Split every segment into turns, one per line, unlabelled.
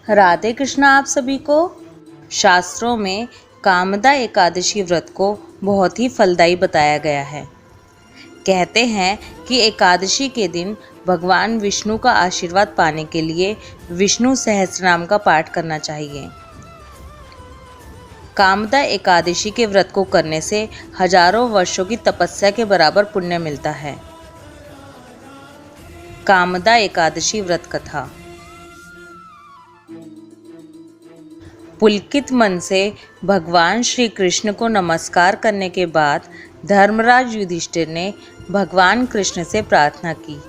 राधे कृष्णा आप सभी को। शास्त्रों में कामदा एकादशी व्रत को बहुत ही फलदायी बताया गया है। कहते हैं कि एकादशी के दिन भगवान विष्णु का आशीर्वाद पाने के लिए विष्णु सहस्त्रनाम का पाठ करना चाहिए। कामदा एकादशी के व्रत को करने से हजारों वर्षों की तपस्या के बराबर पुण्य मिलता है। कामदा एकादशी व्रत कथा। पुलकित मन से भगवान श्री कृष्ण को नमस्कार करने के बाद धर्मराज युधिष्ठिर ने भगवान कृष्ण से प्रार्थना की,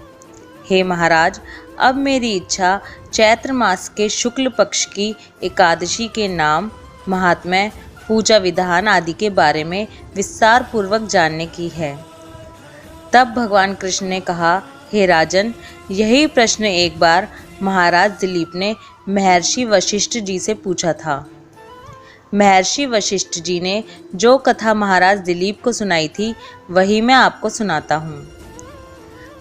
हे महाराज, अब मेरी इच्छा चैत्र मास के शुक्ल पक्ष की एकादशी के नाम, महात्म्य, पूजा विधान आदि के बारे में विस्तार पूर्वक जानने की है। तब भगवान कृष्ण ने कहा, हे राजन, यही प्रश्न एक बार महाराज दिलीप ने महर्षि वशिष्ठ जी से पूछा था। महर्षि वशिष्ठ जी ने जो कथा महाराज दिलीप को सुनाई थी वही मैं आपको सुनाता हूँ।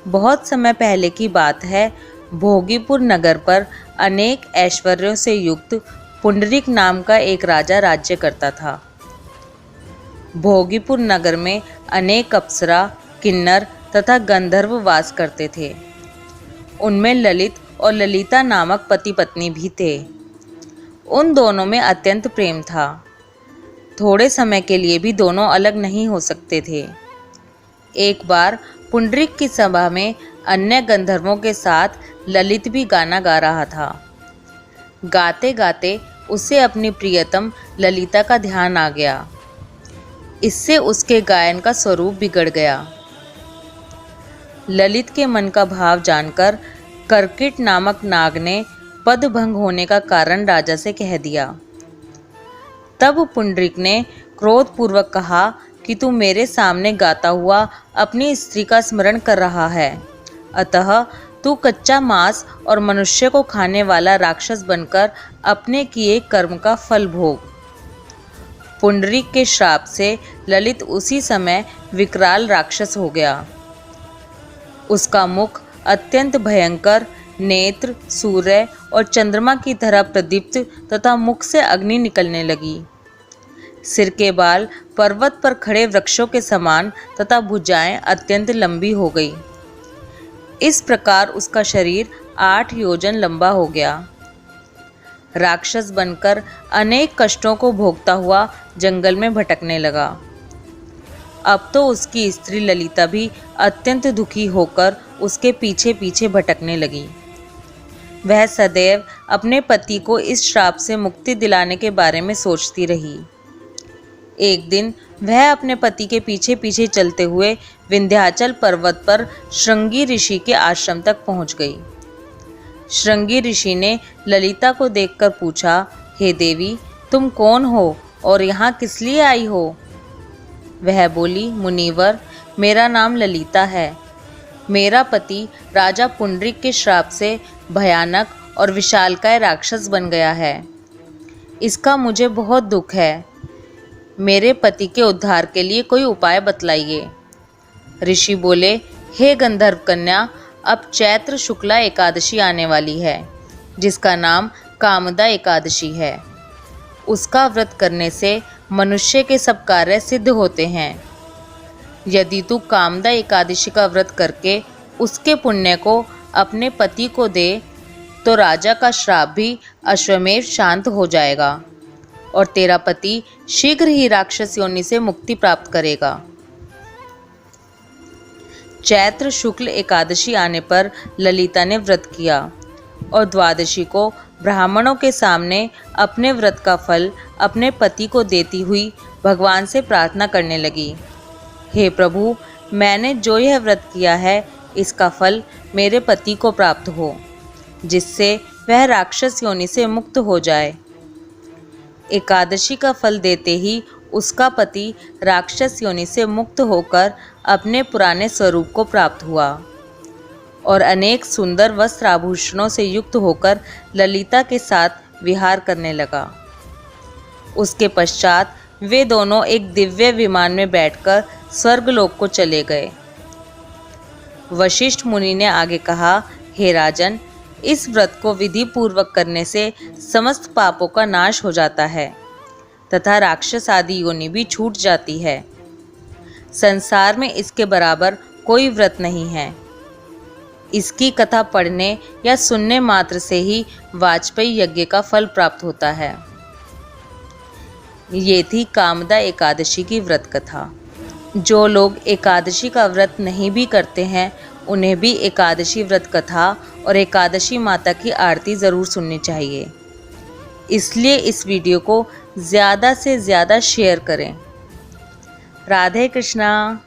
बहुत समय पहले की बात है। भोगीपुर नगर पर अनेक ऐश्वर्यों से युक्त पुंडरीक नाम का एक राजा राज्य करता था। भोगीपुर नगर में अनेक अप्सरा, किन्नर तथा गंधर्व वास करते थे। उनमें ललित और ललिता नामक पति पत्नी भी थे। उन दोनों में अत्यंत प्रेम था। थोड़े समय के लिए भी दोनों अलग नहीं हो सकते थे। एक बार पुंडरीक की सभा में अन्य गंधर्वों के साथ ललित भी गाना गा रहा था। गाते गाते उसे अपनी प्रियतम ललिता का ध्यान आ गया। इससे उसके गायन का स्वरूप बिगड़ गया। ललित के मन का भाव जानकर कर्कट नामक नाग ने पदभंग होने का कारण राजा से कह दिया। तब पुंडरीक ने क्रोधपूर्वक कहा कि तू मेरे सामने गाता हुआ अपनी स्त्री का स्मरण कर रहा है, अतः तू कच्चा मांस और मनुष्य को खाने वाला राक्षस बनकर अपने किए कर्म का फल भोग। पुंडरीक के श्राप से ललित उसी समय विकराल राक्षस हो गया। उसका मुख अत्यंत भयंकर, नेत्र सूर्य और चंद्रमा की तरह प्रदीप्त तथा मुख से अग्नि निकलने लगी। सिर के बाल पर्वत पर खड़े वृक्षों के समान तथा भुजाएं अत्यंत लंबी हो गई। इस प्रकार उसका शरीर 8 योजन लंबा हो गया। राक्षस बनकर अनेक कष्टों को भोगता हुआ जंगल में भटकने लगा। अब तो उसकी स्त्री ललिता भी अत्यंत दुखी होकर उसके पीछे पीछे भटकने लगी। वह सदैव अपने पति को इस श्राप से मुक्ति दिलाने के बारे में सोचती रही। एक दिन वह अपने पति के पीछे पीछे चलते हुए विंध्याचल पर्वत पर श्रृंगी ऋषि के आश्रम तक पहुंच गई। श्रृंगी ऋषि ने ललिता को देखकर पूछा, हे देवी, तुम कौन हो और यहाँ किस लिए आई हो? वह बोली, मुनिवर, मेरा नाम ललिता है। मेरा पति राजा पुंडरीक के श्राप से भयानक और विशालकाय राक्षस बन गया है। इसका मुझे बहुत दुख है। मेरे पति के उद्धार के लिए कोई उपाय बतलाइए। ऋषि बोले, हे गंधर्व कन्या, अब चैत्र शुक्ला एकादशी आने वाली है, जिसका नाम कामदा एकादशी है। उसका व्रत करने से मनुष्य के सब कार्य सिद्ध होते हैं। यदि तू कामदा एकादशी का व्रत करके उसके पुण्य को अपने पति को दे तो राजा का श्राप भी अश्वमेध शांत हो जाएगा और तेरा पति शीघ्र ही राक्षस योनि से मुक्ति प्राप्त करेगा। चैत्र शुक्ल एकादशी आने पर ललिता ने व्रत किया और द्वादशी को ब्राह्मणों के सामने अपने व्रत का फल अपने पति को देती हुई भगवान से प्रार्थना करने लगी, हे प्रभु, मैंने जो यह व्रत किया है इसका फल मेरे पति को प्राप्त हो, जिससे वह राक्षस योनि से मुक्त हो जाए। एकादशी का फल देते ही उसका पति राक्षस योनि से मुक्त होकर अपने पुराने स्वरूप को प्राप्त हुआ और अनेक सुंदर वस्त्र आभूषणों से युक्त होकर ललिता के साथ विहार करने लगा। उसके पश्चात वे दोनों एक दिव्य विमान में बैठकर स्वर्गलोक को चले गए। वशिष्ठ मुनि ने आगे कहा, हे राजन, इस व्रत को विधि पूर्वक करने से समस्त पापों का नाश हो जाता है तथा राक्षस आदि योनि भी छूट जाती है। संसार में इसके बराबर कोई व्रत नहीं है। इसकी कथा पढ़ने या सुनने मात्र से ही वाजपेयी यज्ञ का फल प्राप्त होता है। ये थी कामदा एकादशी की व्रत कथा। जो लोग एकादशी का व्रत नहीं भी करते हैं उन्हें भी एकादशी व्रत कथा और एकादशी माता की आरती ज़रूर सुननी चाहिए। इसलिए इस वीडियो को ज़्यादा से ज़्यादा शेयर करें। राधे कृष्णा।